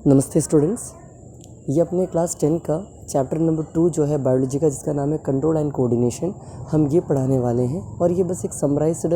नमस्ते स्टूडेंट्स, ये अपने क्लास 10 का चैप्टर नंबर 2 जो है बायोलॉजी का, जिसका नाम है कंट्रोल एंड कोऑर्डिनेशन, हम ये पढ़ाने वाले हैं। और ये बस एक समराइज्ड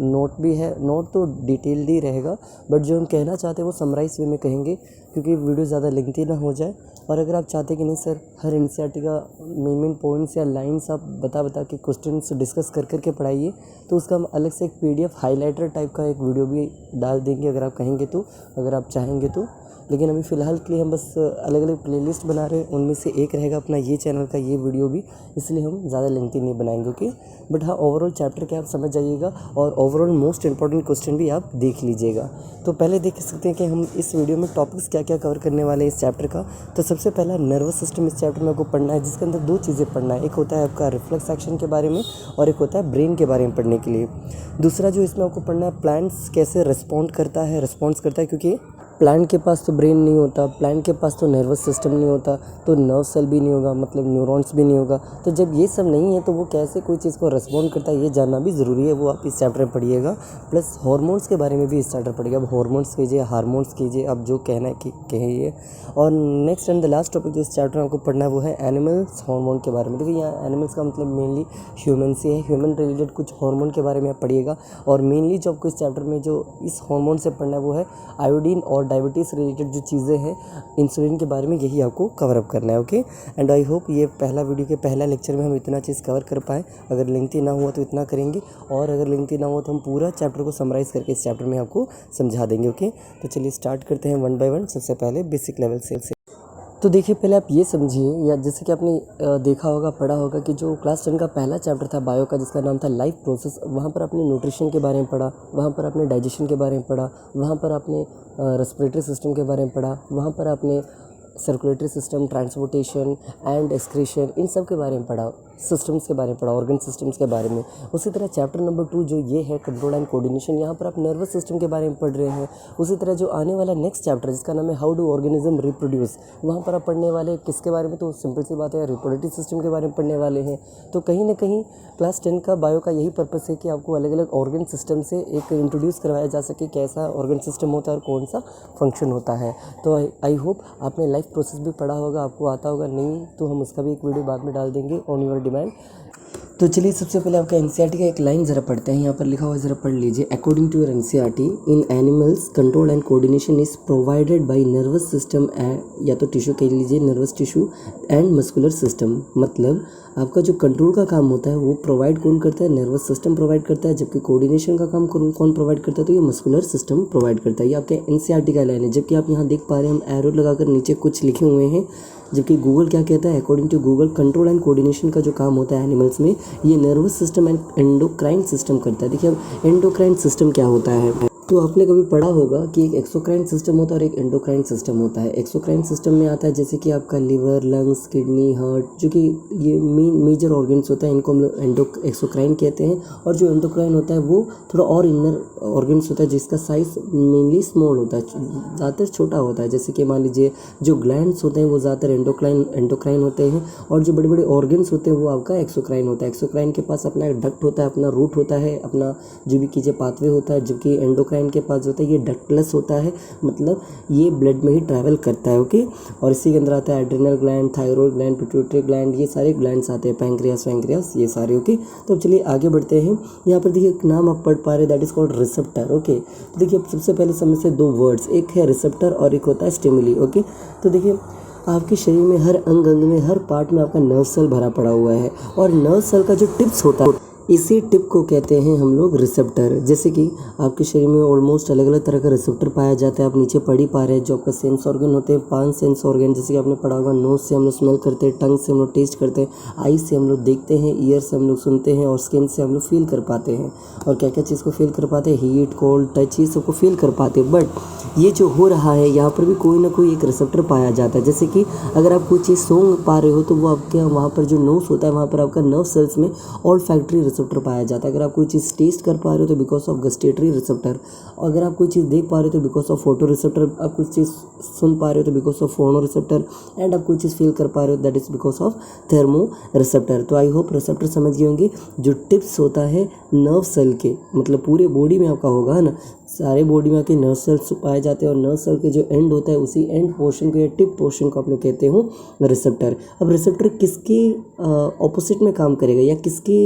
नोट भी है। नोट तो डिटेल्ड ही रहेगा, बट जो हम कहना चाहते हैं वो समराइज वे में कहेंगे, क्योंकि वीडियो ज़्यादा लेंथी ना हो जाए। और अगर आप चाहते हैं कि नहीं सर हर एनसीईआरटी का मेन पॉइंट्स या लाइन्स आप बता के क्वेश्चंस डिस्कस कर के पढ़ाइए, तो उसका हम अलग से एक PDF हाईलाइटर टाइप का एक वीडियो भी डाल देंगे, अगर आप कहेंगे तो, अगर आप चाहेंगे तो। लेकिन अभी फ़िलहाल के लिए हम बस अलग अलग प्लेलिस्ट बना रहे हैं, उनमें से एक रहेगा अपना ये चैनल का ये वीडियो भी, इसलिए हम ज़्यादा लेंथी नहीं बनाएंगे। ओके, बट हाँ, ओवरऑल चैप्टर क्या आप समझ जाइएगा और ओवरऑल मोस्ट इंपॉर्टेंट क्वेश्चन भी आप देख लीजिएगा। तो पहले देख सकते हैं कि हम इस वीडियो में टॉपिक्स क्या क्या कवर करने वाले हैं इस चैप्टर का। तो सबसे पहला नर्वस सिस्टम इस चैप्टर में आपको पढ़ना है, जिसके अंदर 2 चीज़ें पढ़ना है। एक होता है आपका रिफ्लेक्स एक्शन के बारे में और एक होता है ब्रेन के बारे में पढ़ने के लिए। दूसरा जो इसमें आपको पढ़ना है, प्लांट्स कैसे रिस्पॉन्स करता है, क्योंकि प्लांट के पास तो ब्रेन नहीं होता, प्लांट के पास तो नर्वस सिस्टम नहीं होता, तो नर्व सेल भी नहीं होगा, मतलब न्यूरॉन्स भी नहीं होगा। तो जब ये सब नहीं है तो वो कैसे कोई चीज़ को रिस्पॉन्ड करता है, ये जानना भी ज़रूरी है। वो आप इस चैप्टर में पढ़िएगा। प्लस हार्मोन्स के बारे में भी इस चैप्टर पढ़िएगा। अब हार्मोन्स कीजिए, हार्मोन्स कीजिए, आप जो कहना है कि कहिए। और next and the last topic जो इस चैप्टर में आपको पढ़ना है वो है एनिमल्स हार्मोन के बारे में। देखिए यहाँ एनिमल्स का मतलब मेनली ह्यूमन्स ही है। ह्यूमन रिलेटेड कुछ हार्मोन के बारे में आप पढ़िएगा। और मेनली जो आपको इस चैप्टर में जो इस हार्मोन से पढ़ना है वो है आयोडीन और डायबिटीज़ रिलेटेड जो चीज़ें हैं, इंसुलिन के बारे में, यही आपको कवर अप करना है। ओके, एंड आई होप ये पहला वीडियो के पहला लेक्चर में हम इतना चीज़ कवर कर पाए। अगर लेंथी ना हुआ तो इतना करेंगे, और अगर लेंथी ना हुआ तो हम पूरा चैप्टर को समराइज़ करके इस चैप्टर में आपको समझा देंगे। ओके, तो चलिए स्टार्ट करते हैं 1 बाय 1। सबसे पहले बेसिक लेवल से। तो देखिए, पहले आप ये समझिए, या जैसे कि आपने देखा होगा, पढ़ा होगा कि जो क्लास 10 का पहला चैप्टर था बायो का, जिसका नाम था लाइफ प्रोसेस, वहाँ पर आपने न्यूट्रिशन के बारे में पढ़ा, वहाँ पर आपने डाइजेशन के बारे में पढ़ा, वहाँ पर आपने रेस्पिरेटरी सिस्टम के बारे में पढ़ा, वहाँ पर आपने circulatory system, transportation and excretion, इन सब के बारे में पढ़ा, सिस्टम्स के बारे में पढ़ा, ऑर्गन सिस्टम्स के बारे में। उसी तरह चैप्टर नंबर 2 जो ये है कंट्रोल एंड कोऑर्डिनेशन, यहाँ पर आप नर्वस सिस्टम के बारे में पढ़ रहे हैं। उसी तरह जो आने वाला नेक्स्ट चैप्टर जिसका नाम है हाउ डू ऑर्गेनिज्म रिप्रोड्यूस, वहाँ पर आप पढ़ने वाले किसके बारे में, तो सिंपल सी बात है, रिप्रोडक्टिव सिस्टम के बारे में पढ़ने वाले हैं। तो कहीं ना कहीं क्लास 10 का बायो का यही पर्पस है कि आपको अलग अलग ऑर्गन सिस्टम से एक इंट्रोड्यूस करवाया जा सके, कैसा ऑर्गन सिस्टम होता है और कौन सा फंक्शन होता है। तो आई होप आपने लाइफ प्रोसेस भी पढ़ा होगा, आपको आता होगा। नहीं तो हम उसका भी एक वीडियो बाद में डाल देंगे ऑन योर डिमांड। तो चलिए सबसे पहले आपका एनसीईआरटी का एक लाइन ज़रा पढ़ते हैं। यहाँ पर लिखा हुआ है, ज़रा पढ़ लीजिए। According to your NCERT, in animals control and coordination is provided by nervous system या तो टिश्यू कह लीजिए, nervous tissue and muscular system. मतलब आपका जो कंट्रोल का काम होता है वो प्रोवाइड कौन करता है, नर्वस सिस्टम प्रोवाइड करता है, जबकि कोऑर्डिनेशन का काम कौन प्रोवाइड करता है, तो ये मस्कुलर सिस्टम प्रोवाइड करता है। ये आपके एनसीईआरटी का लाइन है। जबकि आप यहाँ देख पा रहे हैं हम एरो लगाकर नीचे कुछ लिखे हुए हैं, जबकि गूगल क्या कहता है, according to Google control and coordination का जो काम होता है एनिमल्स में, ये nervous system and endocrine system करता है। देखिए अब एंडोक्राइन सिस्टम क्या होता है, तो आपने कभी पढ़ा होगा कि एक एक्सोक्राइन सिस्टम होता है और एक एंडोक्राइन सिस्टम होता है। एक्सोक्राइन सिस्टम में आता है जैसे कि आपका लिवर, लंग्स, किडनी, हार्ट, जो कि ये मेजर ऑर्गन्स होता है, इनको हम लोग एक्सोक्राइन कहते हैं। और जो एंडोक्राइन होता है वो थोड़ा और इनर ऑर्गन्स होता है, जिसका साइज मेनली स्मॉल होता है, ज़्यादातर छोटा होता है। जैसे कि मान लीजिए जो ग्लैंड्स होते हैं वो ज़्यादातर एंडोक्राइन होते हैं, और जो बड़े बड़े ऑर्गन्स होते हैं वो आपका एक्सोक्राइन होता है। एक्सोक्राइन के पास अपना डक्ट होता है, अपना रूट होता है, अपना जो भी कीजिए पाथवे होता है, जबकि एंडोक्राइन के पास जो होता है ये डक्टलेस होता है, मतलब ये ब्लड में ही ट्रैवल करता है। ओके, और इसी के अंदर आता है adrenal gland, thyroid gland, pituitary gland, ये सारे ग्लैंड्स आते हैं, पैंक्रियास, ये सारे। ओके, तो अब चलिए आगे बढ़ते हैं। यहाँ पर देखिए एक नाम आप पढ़ पा रहे हैं, that is called receptor. Okay, तो देखिए सबसे पहले समझते हैं 2 वर्ड्स, एक है रिसेप्टर और एक होता है स्टिमुली। ओके, तो देखिए आपके शरीर में हर अंग में, हर पार्ट में आपका नर्व सेल भरा पड़ा हुआ है, और नर्व सेल का जो टिप्स होता है, इसी टिप को कहते हैं हम लोग रिसेप्टर। जैसे कि आपके शरीर में ऑलमोस्ट अलग अलग तरह का रिसेप्टर पाया जाता है। आप नीचे पढ़ ही पा रहे हैं, जो आपका सेंस ऑर्गन होते हैं, 5 सेंस ऑर्गन, जैसे कि आपने पढ़ा होगा, नोज से हम लोग स्मेल करते हैं, टंग से हम लोग टेस्ट करते हैं, आई से हम लोग देखते हैं, ईयर से हम लोग सुनते हैं, और स्किन से हम लोग फील कर पाते हैं। और क्या क्या चीज़ को फील कर पाते हैं, हीट, कोल्ड, टच, ये सबको फील कर पाते हैं। बट ये जो हो रहा है यहाँ पर भी कोई ना कोई एक रिसेप्टर पाया जाता है। जैसे कि अगर आप कोई चीज़ सूंघ पा रहे हो तो वो आपके वहाँ पर जो नोज होता है वहाँ पर आपका नर्व सेल्स में ऑल्फैक्टरी रिसेप्टर पाया जाता है। अगर आप कोई चीज़ टेस्ट कर पा रहे हो तो बिकॉज ऑफ गस्टेटरी रिसेप्टर, अगर आप कोई चीज़ देख पा रहे हो तो बिकॉज ऑफ फोटो रिसेप्टर, आप कुछ चीज़ सुन पा रहे हो तो बिकॉज ऑफ फोनो रिसेप्टर, एंड आप कोई चीज़ फील कर पा रहे हो that is because of thermo receptor. तो आई होप रिसेप्टर समझ गए होंगे। जो टिप्स होता है नर्व सेल के, मतलब पूरे बॉडी में आपका होगा, है ना, सारे बॉडी में आपके नर्व सेल्स पाए जाते हैं और नर्व सेल के जो एंड होता है उसी एंड पोर्शन को या टिप पोर्शन को आप लोग कहते हो रिसेप्टर। अब रिसेप्टर किसके ऑपोजिट में काम करेगा या किसके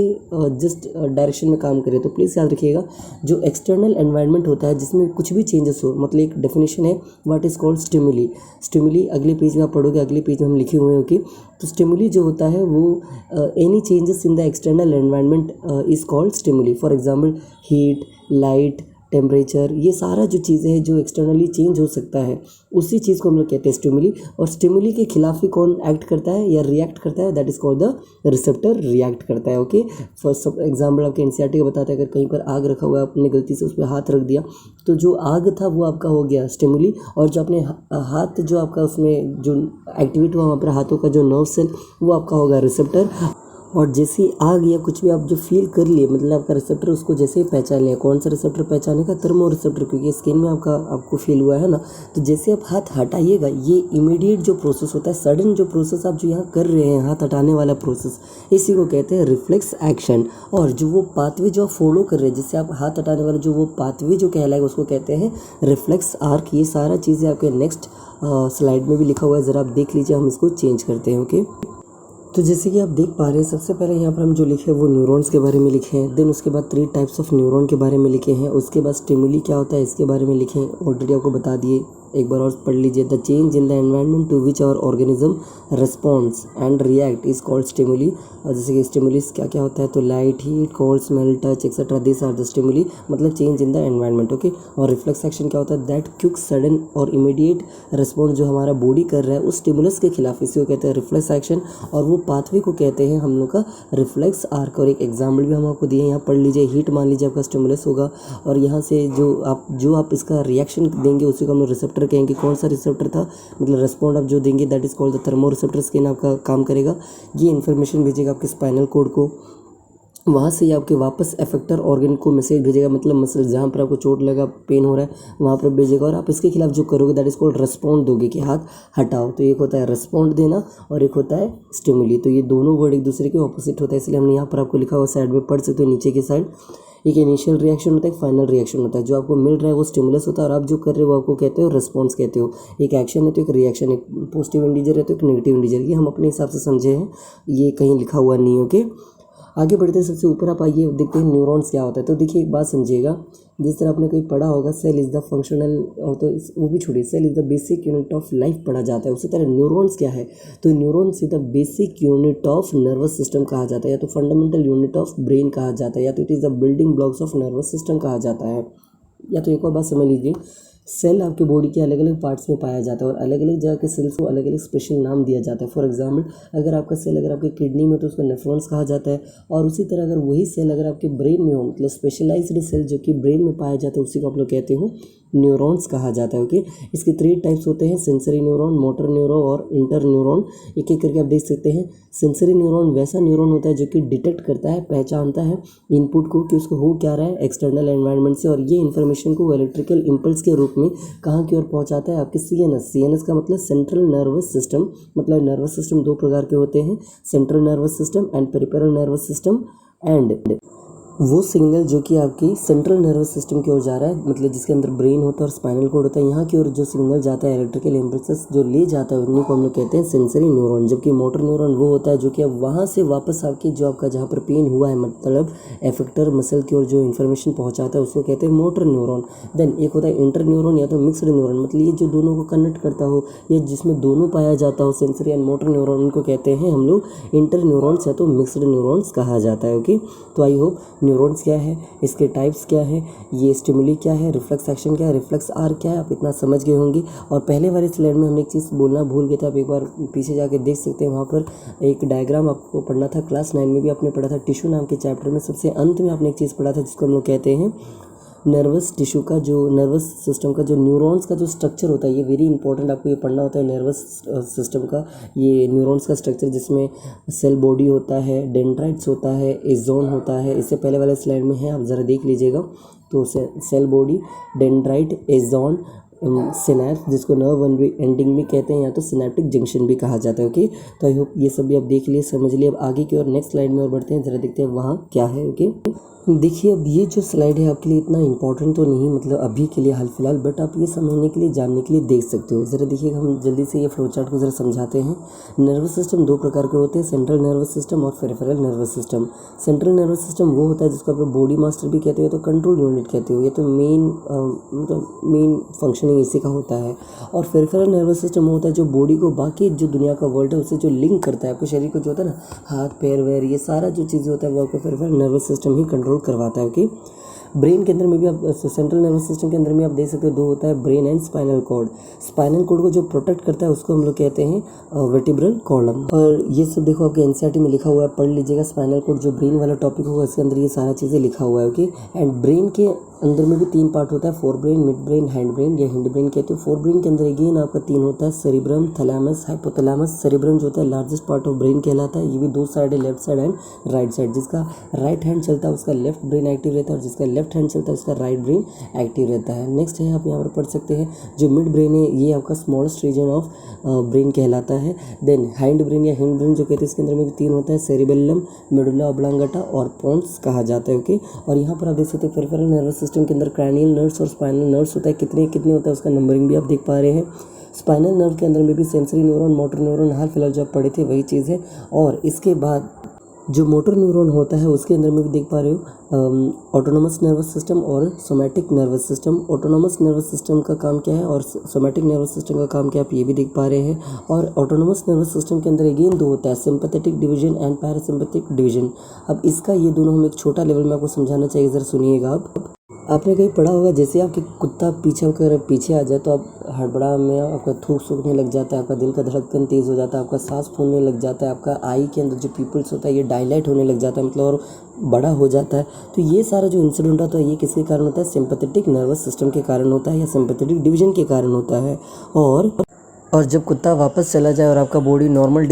जस्ट डायरेक्शन में काम करेगा, तो प्लीज़ याद रखिएगा जो एक्सटर्नल एनवायरनमेंट होता है जिसमें कुछ भी चेंजेस हो, मतलब एक डेफिनेशन है what is called stimuli. Stimuli अगले पेज में आप पढ़ोगे, अगले पेज में हम लिखे हुए हैं ओके। तो स्टिमुली जो होता है वो any changes in the external environment is called stimuli. For example heat, light, temperature, ये सारा जो चीज़ें हैं जो एक्सटर्नली चेंज हो सकता है उसी चीज़ को हम लोग कहते हैं स्टिमुली। और स्टिमुली के खिलाफ ही कौन एक्ट करता है या रिएक्ट करता है, that is called the receptor react करता है ओके। फॉर एग्जाम्पल आपके एनसीईआरटी का बताता है अगर कहीं पर आग रखा हुआ है, आपने गलती से उस पर हाथ रख दिया तो जो आग था वो आपका हो गया स्टिमुली, और जो अपने हाथ जो आपका उसमें जो एक्टिवेट हुआ वहाँ पर हाथों का जो नर्व सेल वो आपका होगा रिसेप्टर। और जैसे आग या कुछ भी आप जो फील कर लिए, मतलब आपका रिसेप्टर उसको जैसे ही पहचान लिया, कौन सा रिसेप्टर पहचाने का, थर्मो रिसेप्टर, क्योंकि स्किन में आपको फील हुआ है ना। तो जैसे आप हाथ हटाइएगा, ये इमीडिएट जो प्रोसेस होता है, सडन जो प्रोसेस आप जो यहाँ कर रहे हैं हाथ हटाने वाला प्रोसेस, इसी को कहते हैं रिफ्लेक्स एक्शन। और जो वो पाथवे जो आप फॉलो कर रहे हैं जिससे आप हाथ हटाने वाला जो वो पाथवे जो कहलाएगा उसको कहते हैं रिफ्लेक्स आर्क। ये सारा चीज़ें आपके नेक्स्ट स्लाइड में भी लिखा हुआ है, ज़रा आप देख लीजिए, हम इसको चेंज करते हैं ओके। तो जैसे कि आप देख पा रहे हैं सबसे पहले यहाँ पर हम जो लिखे हैं वो न्यूरॉन्स के बारे में लिखे हैं, देन उसके बाद 3 टाइप्स ऑफ न्यूरॉन के बारे में लिखे हैं, उसके बाद स्टिमुली क्या होता है इसके बारे में लिखे हैं, ऑलरेडी आपको बता दिए, एक बार और पढ़ लीजिए। The change in the environment to which our organism response and react is called stimuli. और जैसे कि स्टिमुलिस क्या क्या होता है, तो light, heat, cold, smell, touch etcetera, this are the stimuli, मतलब change in the environment okay. और रिफ्लेक्स एक्शन क्या होता है, दैट क्विक सडन और इमीडिएट रिस्पॉन्स जो हमारा बॉडी कर रहा है उस स्टिमुलस के खिलाफ, इसी को कहते हैं रिफ्लेक्स एक्शन। और वो पाथवे को कहते हैं हम लोग का रिफ्लेक्स आर्क। और एक एग्जाम्पल भी हम आपको दिए, यहाँ पढ़ लीजिए। हीट मान लीजिए आपका स्टिमुलस होगा और यहाँ से जो आप इसका रिएक्शन देंगे उसी को हम लोग रिसेप्टर कहेंगे। कौन सा रिसेप्टर था, मतलब रिस्पॉन्ड आप जो देंगे that is called the thermo receptor. Skin आपका काम करेगा, ये इन्फॉर्मेशन भेजेगा आपके स्पाइनल कोड को, वहाँ से ये आपके वापस एफेक्टर ऑर्गन को मैसेज भेजेगा, मतलब मसल जहाँ पर आपको चोट लगा, पेन हो रहा है वहाँ पर भेजेगा, और आप इसके खिलाफ जो करोगे दैट इज कॉल्ड रिस्पॉन्ड दोगे कि हाथ हटाओ। तो एक होता है रिस्पॉन्ड देना और एक होता है स्टिमुली। तो ये दोनों वर्ड एक दूसरे के ऑपोजिट होता है, इसलिए हमने यहाँ पर आपको लिखा हुआ साइड में पढ़ सकते हो नीचे की साइड। एक इनिशियल रिएक्शन होता है, एक फाइनल रिएक्शन होता है। जो आपको मिल रहा है वो स्टिमुलस होता है और आप जो कर रहे हो वो आपको कहते हो रिस्पॉन्स कहते हो। एक एक्शन है तो एक रिएक्शन, एक पॉजिटिव इंटीजर है तो एक नेगेटिव इंटीजर। ये हम अपने हिसाब से समझे हैं, ये कहीं लिखा हुआ नहीं है ओके। आगे बढ़ते हैं, सबसे ऊपर आप आइए, देखते हैं न्यूरॉन्स क्या होता है। तो देखिए एक बात समझिएगा, जिस तरह आपने कहीं पढ़ा होगा सेल इज़ द फंक्शनल, और तो वो भी छोड़िए, cell is the basic unit of life पढ़ा जाता है, उसी तरह न्यूरॉन्स क्या है, तो neurons is the basic unit of nervous system कहा जाता है, या तो फंडामेंटल यूनिट ऑफ ब्रेन कहा जाता है, या तो it is the building blocks of nervous system कहा जाता है। या तो एक और बात समझ लीजिए, सेल आपके बॉडी के अलग अलग पार्ट्स में पाया जाता है और अलग अलग जगह के सेल्स को अलग अलग स्पेशल नाम दिया जाता है। फॉर एग्जांपल अगर आपका सेल अगर आपके किडनी में तो उसको नेफ्रॉन्स कहा जाता है, और उसी तरह अगर वही सेल अगर आपके ब्रेन में हो, मतलब स्पेशलाइज्ड सेल जो कि ब्रेन में पाया जाता है, उसी को आप लोग कहते हो न्यूरॉन्स कहा जाता है ओके। इसके 3 टाइप्स होते हैं, सेंसरी न्यूरॉन, मोटर न्यूरॉन और इंटर न्यूरॉन। एक एक करके आप देख सकते हैं। सेंसरी न्यूरॉन वैसा न्यूरॉन होता है जो कि डिटेक्ट करता है, पहचानता है इनपुट को कि उसको हो क्या रहा है एक्सटर्नल एनवायरनमेंट से, और ये इन्फॉर्मेशन को इलेक्ट्रिकल इम्पल्स के रूप में कहाँ की ओर पहुँचाता है, आपके सीएनएस का मतलब सेंट्रल नर्वस सिस्टम। मतलब नर्वस सिस्टम 2 प्रकार के होते हैं, central nervous system and peripheral nervous system. And वो सिग्नल जो कि आपकी सेंट्रल नर्वस सिस्टम की ओर जा रहा है, मतलब जिसके अंदर ब्रेन होता है और स्पाइनल कोड होता है, यहाँ की ओर जो सिग्नल जाता है इलेक्ट्रिकल इम्पल्सेस जो ले जाता है, उन्हीं को हम लोग कहते हैं सेंसरी न्यूरॉन। जबकि मोटर न्यूरॉन वो होता है जो कि अब वहाँ से वापस आपकी जो आपका जहाँ पर पेन हुआ है, मतलब एफेक्टर मसल की ओर जो इन्फॉर्मेशन पहुँचाता है उसको कहते हैं मोटर न्यूरॉन। देन एक होता है इंटर न्यूरॉन या तो मिक्सड न्यूरॉन, मतलब ये जो दोनों को कनेक्ट करता हो या जिसमें दोनों पाया जाता हो, सेंसरी एंड मोटर न्यूरॉन, उनको कहते हैं हम लोग इंटर न्यूरॉन्स या तो मिक्सड न्यूरॉन्स कहा जाता है ओके। तो आई होप न्यूरॉन्स क्या है, इसके टाइप्स क्या है, ये स्टिमुली क्या है, रिफ्लेक्स एक्शन क्या है, रिफ्लेक्स आर्क क्या है, आप इतना समझ गए होंगे। और पहले वाले स्लाइड में हमने एक चीज़ बोलना भूल गए थे, आप एक बार पीछे जाके देख सकते हैं, वहाँ पर एक डायग्राम आपको पढ़ना था, क्लास 9 में भी आपने पढ़ा था, टिश्यू नाम के चैप्टर में सबसे अंत में आपने एक चीज़ पढ़ा था जिसको हम लोग कहते हैं नर्वस टिश्यू का, जो नर्वस सिस्टम का जो न्यूरॉन्स का जो स्ट्रक्चर होता है, ये वेरी इंपॉर्टेंट आपको ये पढ़ना होता है। नर्वस सिस्टम का ये न्यूरॉन्स का स्ट्रक्चर, जिसमें सेल बॉडी होता है, डेंड्राइट्स होता है, एक्सॉन होता है, इससे पहले वाले स्लाइड में है, आप ज़रा देख लीजिएगा। तो cell body, dendrite, axon, synapse जिसको नर्व एंडिंग भी कहते हैं, या तो सिनेप्टिक जंक्शन भी कहा जाता है ओके। तो आई होप ये सब भी आप देख लिए, समझ लिए। अब आगे की और नेक्स्ट स्लाइड में और बढ़ते हैं, ज़रा देखते हैं वहाँ क्या है ओके। देखिए, अब ये जो स्लाइड है आपके लिए इतना इम्पोर्टेंट तो नहीं, मतलब अभी के लिए हाल फिलहाल, बट आप ये समझने के लिए, जानने के लिए देख सकते हो। ज़रा देखिएगा, हम जल्दी से ये फ्लो चार्ट को ज़रा समझाते हैं। नर्वस सिस्टम दो प्रकार के होते हैं, सेंट्रल नर्वस सिस्टम और peripheral nervous system. Central nervous system वो होता है जिसको आप बॉडी मास्टर भी कहते हो, या तो कंट्रोल यूनिट कहते हो, या तो मेन फंक्शनिंग इसी का होता है। और पेरिफेरल नर्वस सिस्टम होता है जो बॉडी को बाकी जो दुनिया का वर्ल्ड है उससे जो लिंक करता है, आपके शरीर को जो होता है ना, हाथ पैर वैर, ये सारा जो चीज़ें होता है वो आपका पेरिफेरल नर्वस सिस्टम ही कंट्रोल करवाता है। ओके, ब्रेन के अंदर में भी आप, सेंट्रल नर्वस सिस्टम के अंदर में आप देख सकते हो, दो होता है, brain and spinal cord. Spinal cord को जो प्रोटेक्ट करता है उसको हम लोग कहते हैं वर्टिब्रल कॉलम। और ये सब देखो आपके एनसीईआरटी में लिखा हुआ है, पढ़ लीजिएगा। स्पाइनल कॉर्ड जो ब्रेन वाला टॉपिक होगा इसके अंदर ये सारा चीज़ें लिखा हुआ है। ओके, एंड ब्रेन के अंदर में भी तीन पार्ट होता है, fore brain, mid brain, hind brain या हिंड ब्रेन कहते हो। फोर ब्रेन के अंदर अगेन आपका तीन होता है, सेरिब्रम, थैलेमस, हाइपोथैलेमस। सेरिब्रम जो होता है लार्जेस्ट पार्ट ऑफ ब्रेन कहलाता है। ये भी दो साइड है, left side and right side. जिसका राइट हैंड चलता है उसका लेफ्ट ब्रेन एक्टिव रहता है, और जिसका लेफ्ट हैंड चलता है उसका राइट ब्रेन एक्टिव रहता है। नेक्स्ट है, आप यहाँ पर पढ़ सकते हैं, जो मिड ब्रेन है ये आपका स्मॉलेस्ट रीजन ऑफ ब्रेन कहलाता है। देन हैंड ब्रेन या हिंड ब्रेन जो कहते हैं, इसके अंदर में भी तीन होता है, सेरिबेलम, मेडुला ऑब्लांगेटा और पोन्स कहा जाता है। ओके, और यहाँ पर आप देख सकते हैं पेरिफेरल नर्वस सिस्टम के अंदर क्रैनियल नर्व्स और स्पाइनल नर्व्स होता है। कितने कितने होता है उसका नंबरिंग भी आप देख पा रहे हैं। स्पाइनल नर्व के अंदर में भी सेंसरी न्यूरॉन, मोटर न्यूरॉन, हाल फिलहाल जो आप पढ़े थे वही चीज़ है। और इसके बाद जो मोटर न्यूरॉन होता है उसके अंदर में भी देख पा रहे हो ऑटोनोमस नर्वस सिस्टम और somatic nervous system. Autonomous nervous system का काम क्या है और सोमैटिक नर्वस सिस्टम का काम क्या है, आप ये भी देख पा रहे हैं। और ऑटोनोमस नर्वस सिस्टम के अंदर अगेन दो होता है, sympathetic division and parasympathetic division. अब इसका ये दोनों हम एक छोटा लेवल में आपको समझाना चाहिए, ज़रा सुनिएगा आप। आपने कहीं पढ़ा होगा, जैसे आपके कुत्ता पीछे आ जाए तो आप हड़बड़ा में आपका थूक सूखने लग जाता है, आपका दिल का धड़कन तेज़ हो जाता है, आपका सांस फूलने लग जाता है, आपका आई के अंदर जो पिपल्स होता है ये डायलाइट होने लग जाता है, मतलब और बड़ा हो जाता है। तो ये सारा जो इंसिडेंट होता है ये किसके कारण होता है, सिंपैथेटिक नर्वस सिस्टम के कारण होता है या सिंपैथेटिक डिवीजन के कारण होता है। और जब कुत्ता वापस चला जाए और आपका बॉडी नॉर्मल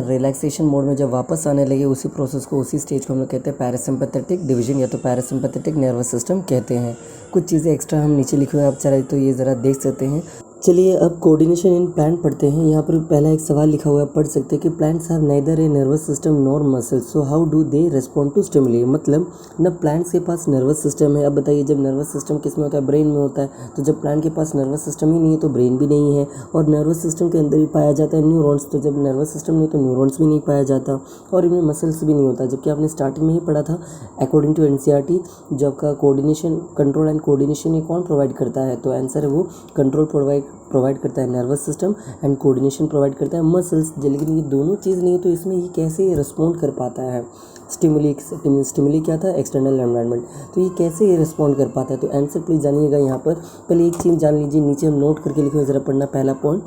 रिलैक्सेशन मोड में जब वापस आने लगे, उसी प्रोसेस को, उसी स्टेज को हम लोग कहते हैं पैरासिम्पैथेटिक डिवीजन या तो पैरासिम्पैथेटिक नर्वस सिस्टम कहते हैं। कुछ चीज़ें एक्स्ट्रा हम नीचे लिखे हुए हैं, आप चाहे तो ये ज़रा देख सकते हैं। चलिए अब कोऑर्डिनेशन इन प्लांट पढ़ते हैं। यहाँ पर पहला एक सवाल लिखा हुआ है, पढ़ सकते हैं कि plants have neither a nervous system nor muscles, so how do they respond to stimuli. मतलब न प्लांट्स के पास नर्वस सिस्टम है। अब बताइए, जब नर्वस सिस्टम किस में होता है, ब्रेन में होता है, तो जब प्लांट के पास नर्वस सिस्टम ही नहीं है तो ब्रेन भी नहीं है। और नर्वस सिस्टम के अंदर ही पाया जाता है न्यूरॉन्स, तो जब नर्वस सिस्टम नहीं तो न्यूरॉन्स भी नहीं पाया जाता, और इनमें मसल्स भी नहीं होता। जबकि आपने स्टार्टिंग में ही पढ़ा था, अकॉर्डिंग टू एनसीईआरटी, जो आपका कोऑर्डिनेशन, कंट्रोल एंड कोऑर्डिनेशन ये कौन प्रोवाइड करता है, तो आंसर है वो कंट्रोल प्रोवाइड करता है nervous system, and coordination provide करता है मसल्स। लेकिन ये दोनों चीज़ नहीं है तो इसमें ये कैसे रिस्पॉन्ड कर पाता है। स्टिमुली क्या था, एक्सटर्नल एनवायरनमेंट, तो ये कैसे ये रिस्पॉन्ड कर पाता है। तो आंसर प्लीज जानिएगा यहाँ पर। पहले एक चीज़ जान लीजिए, नीचे हम नोट करके लिखे, ज़रा पढ़ना। पहला point,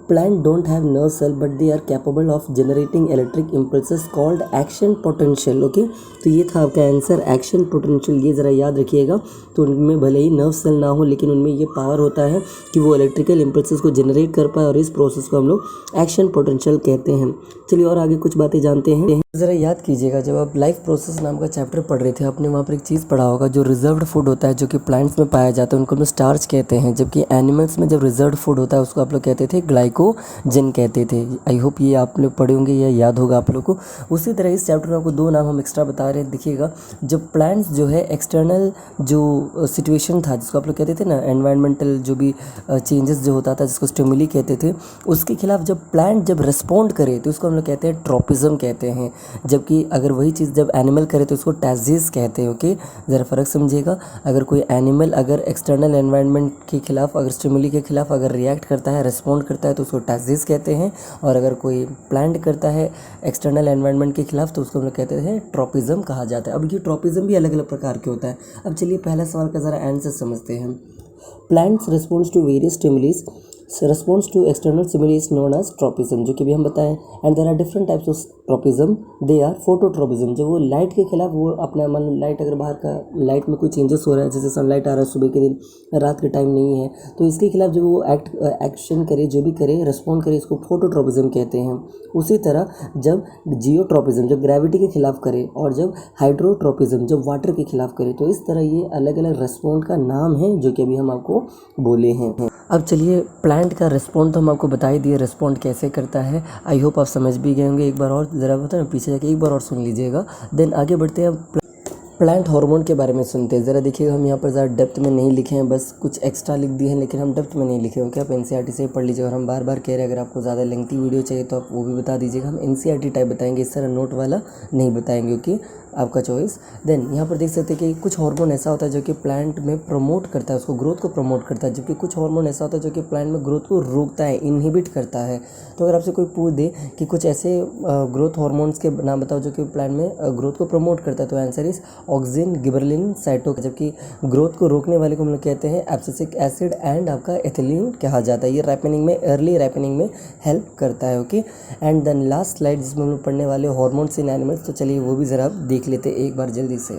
plant don't have nerve cell but they are capable of generating electric impulses called action potential। Okay, तो ये था आपका आंसर, एक्शन पोटेंशियल। ये ज़रा याद रखिएगा। तो उनमें भले ही नर्व सेल ना हो लेकिन उनमें ये पावर होता है कि वो इलेक्ट्रिकल इम्पल्सेस को जनरेट कर पाए, और इस प्रोसेस को हम लोग एक्शन पोटेंशियल कहते हैं। चलिए और आगे कुछ बातें जानते हैं। ज़रा याद कीजिएगा, जब आप लाइफ प्रोसेस नाम का चैप्टर पढ़ रहे थे, आपने वहाँ पर एक चीज़ पढ़ा होगा, जो रिजर्व्ड फूड होता है जो कि प्लांट्स में पाया जाता है उनको हम लोग स्टार्च कहते हैं, जबकि एनिमल्स में जब रिजर्व्ड फूड होता है उसको आप लोग कहते थे ग्लाइकोजन कहते थे। आई होप ये आप लोग पढ़े होंगे या याद होगा आप लोग को। उसी तरह इस चैप्टर में आपको दो नाम हम एक्स्ट्रा बता रहे हैं। देखिएगा, जब प्लांट्स जो है एक्सटर्नल जो सिचुएशन था जिसको आप लोग कहते थे ना, एनवायरमेंटल जो भी चेंजेस जो होता था जिसको स्टिमुली कहते थे, उसके खिलाफ जब प्लांट जब रिस्पॉन्ड करे तो उसको हम लोग कहते हैं ट्रॉपिज्म कहते हैं। जबकि अगर वही चीज़ जब एनिमल करे तो उसको टैजिस कहते हैं। ओके, ज़रा फ़र्क समझिएगा। अगर कोई एनिमल अगर एक्सटर्नल एनवायरनमेंट के खिलाफ, अगर स्टिमुली के खिलाफ अगर रिएक्ट करता है, रिस्पॉन्ड करता है, तो उसको टैजिस कहते हैं। और अगर कोई प्लांट करता है एक्सटर्नल एनवायरनमेंट के खिलाफ तो उसको हम लोग कहते हैं ट्रॉपिज्म कहा जाता है। अब ये ट्रॉपिज्म भी अलग अलग प्रकार के होता है। अब चलिए पहला सवाल का ज़रा आंसर समझते हैं। Plants responds to various stimulis, response to external stimuli is known as tropism, जो कि भी हम बताएं। And there are different types of tropism, they are phototropism. जब वो लाइट के खिलाफ, वो अपना मान लाइट, अगर बाहर का लाइट में कोई चेंजेस हो रहा है, जैसे सनलाइट आ रहा है सुबह के दिन, रात के टाइम नहीं है, तो इसके खिलाफ जब वो एक्शन करे, जो भी करे, रिस्पॉन्ड करे, इसको फोटोट्रॉपिज्म कहते हैं। उसी तरह जब जियोट्रॉपिज्म जब ग्रेविटी के खिलाफ करे, और जब हाइड्रोट्रॉपिज्म जब वाटर के खिलाफ करे, तो इस तरह ये अलग अलग रिस्पॉन्ड का नाम है जो कि अभी हम आपको बोले हैं। अब चलिए, प्लांट का रिस्पॉन्ड तो हम आपको बता ही दिए, रिस्पॉन्ड कैसे करता है। आई होप आप समझ भी गए होंगे। एक बार और ज़रा होता है ना, पीछे जाके एक बार और सुन लीजिएगा, देन आगे बढ़ते हैं। प्लांट हार्मोन के बारे में सुनते हैं। ज़रा देखिएगा, हम यहाँ पर ज़्यादा डेप्थ में नहीं लिखे हैं, बस कुछ एक्स्ट्रा लिख दिए हैं, लेकिन हम डेप्थ में नहीं लिखे हैं। ओके, आप एनसीईआरटी से पढ़ लीजिए। और हम बार बार कह रहे हैं, अगर आपको ज़्यादा लेंथी वीडियो चाहिए तो आप वो भी बता दीजिएगा, हम एनसीईआरटी टाइप बताएंगे, इस तरह नोट वाला नहीं बताएंगे। ओके, आपका चॉइस। देन यहाँ पर देख सकते हैं कि कुछ हार्मोन ऐसा होता है जो कि प्लांट में प्रमोट करता है, उसको ग्रोथ को प्रमोट करता है, जबकि कुछ हार्मोन ऐसा होता है जो कि प्लांट में ग्रोथ को रोकता है, इनहिबिट करता है। तो अगर आपसे कोई पूछ दे कि कुछ ऐसे ग्रोथ हार्मोन्स के नाम बताओ जो कि प्लांट में ग्रोथ को प्रमोट करता है, तो answer is auxin, gibberellin, cytokinin. जबकि ग्रोथ को रोकने वाले को हम लोग कहते हैं एब्सिसिक एसिड एंड आपका एथिलीन कहा जाता है। ये रैपनिंग में, अर्ली रैपनिंग में हेल्प करता है। Okay, and then last slide जिसमें हम लोग पढ़ने वाले हार्मोन्स इन एनिमल्स, तो चलिए वो भी ज़रा आप देख लेते हैं एक बार जल्दी से।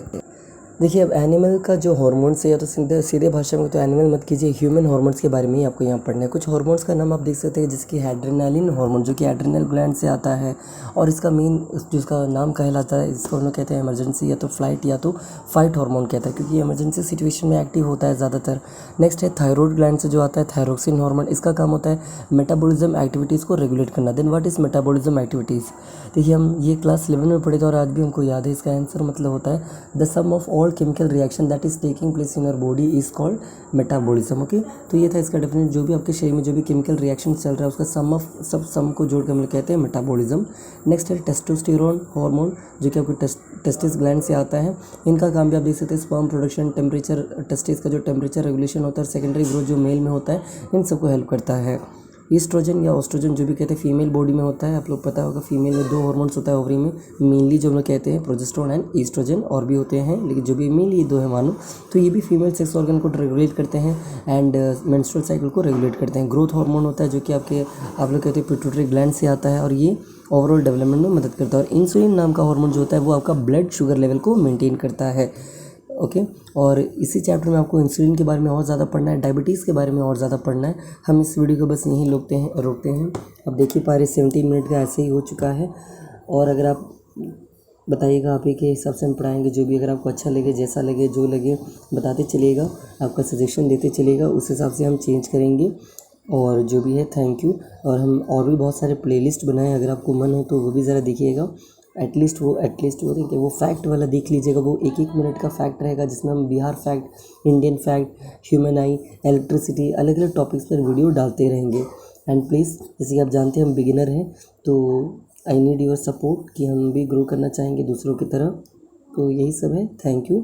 देखिए, अब एनिमल का जो हार्मोन्स है, या तो सीधे भाषा में तो एनिमल मत कीजिए, ह्यूमन हार्मोन्स के बारे में ही आपको यहाँ पढ़ना है। कुछ हार्मोन्स का नाम आप देख सकते हैं, जिसकी एड्रेनालिन हार्मोन जो कि एड्रेनल ग्लैंड से आता है, और इसका मेन जिसका नाम कहलाता है, इसको हम लोग कहते हैं इमरजेंसी या तो फ्लाइट या तो फाइट हार्मोन कहता है, क्योंकि इमरजेंसी सिचुएशन में एक्टिव होता है ज़्यादातर। नेक्स्ट है थायराइड ग्लैंड से जो आता है थायरोक्सिन हार्मोन, इसका काम होता है मेटाबॉलिज्म एक्टिविटीज़ को रेगुलेट करना। Then what is metabolism activities? देखिए, हम ये क्लास 11 में पढ़े थे और आज भी हमको याद है। इसका आंसर मतलब होता है the sum of all chemical reaction that is taking place in your body is called metabolism. Okay, तो ये था इसका डेफिनेशन। जो भी आपके शरीर में जो भी केमिकल रिएक्शन चल रहा है, उसका सम को जोड़ कर हम लोग कहते हैं मेटाबॉलिज्म। नेक्स्ट है टेस्टोस्टेरोन हार्मोन, जो कि आपके टेस्टिस ग्लैंड से आता है। इनका काम भी आप देख सकते हैं, स्पर्म प्रोडक्शन, टेम्परेचर, टेस्टिस का जो टेम्परेचर रेगुलेशन होता है, सेकेंडरी ग्रोथ जो मेल में होता है, इन सबको हेल्प करता है। ईस्ट्रोजन या ऑस्ट्रोजन जो भी कहते हैं फीमेल बॉडी में होता है। आप लोग पता होगा, फीमेल में 2 हार्मोन्स होता है ओवरी में, मेनली जो हम लोग कहते हैं प्रोजेस्टेरोन एंड ईस्ट्रोजन, और भी होते हैं, लेकिन जो भी मेनली ये 2 है मानो। तो ये भी फीमेल सेक्स ऑर्गन को रेगुलेट करते हैं एंड मेंस्ट्रुअल साइकिल को रेगुलेट करते हैं। ग्रोथ हार्मोन होता है जो कि आप लोग कहते हैं पिट्यूटरी ग्लैंड से आता है, और ये ओवरऑल डेवलपमेंट में मदद करता है। और इंसुलिन नाम का हार्मोन जो होता है वो आपका ब्लड शुगर लेवल को मेंटेन करता है। ओके, और इसी चैप्टर में आपको इंसुलिन के बारे में और ज़्यादा पढ़ना है, डायबिटीज़ के बारे में और ज़्यादा पढ़ना है। हम इस वीडियो को बस यहीं रोकते हैं। अब देखिए, पारे 17 मिनट का ऐसे ही हो चुका है। और अगर आप बताइएगा, आप ही के हिसाब से हम पढ़ाएंगे, जो भी अगर आपको अच्छा लगे, जैसा लगे, जो लगे बताते चलिएगा, आपका सजेशन देते चलिएगा, उस हिसाब से हम चेंज करेंगे। और जो भी है, थैंक यू। और हम और भी बहुत सारे प्लेलिस्ट बनाए, अगर आपको मन हो तो वो भी ज़रा देखिएगा। एटलीस्ट वो देखिए, वो फैक्ट वाला देख लीजिएगा। वो 1-1 मिनट का फैक्ट रहेगा, जिसमें हम Bihar fact, Indian fact, human आई, इलेक्ट्रिसिटी, अलग अलग टॉपिक्स पर वीडियो डालते रहेंगे। एंड प्लीज़, जैसे कि आप जानते हैं हम बिगिनर हैं, तो आई नीड योर सपोर्ट कि हम भी ग्रो करना चाहेंगे दूसरों की तरह। तो यही सब है। Thank you.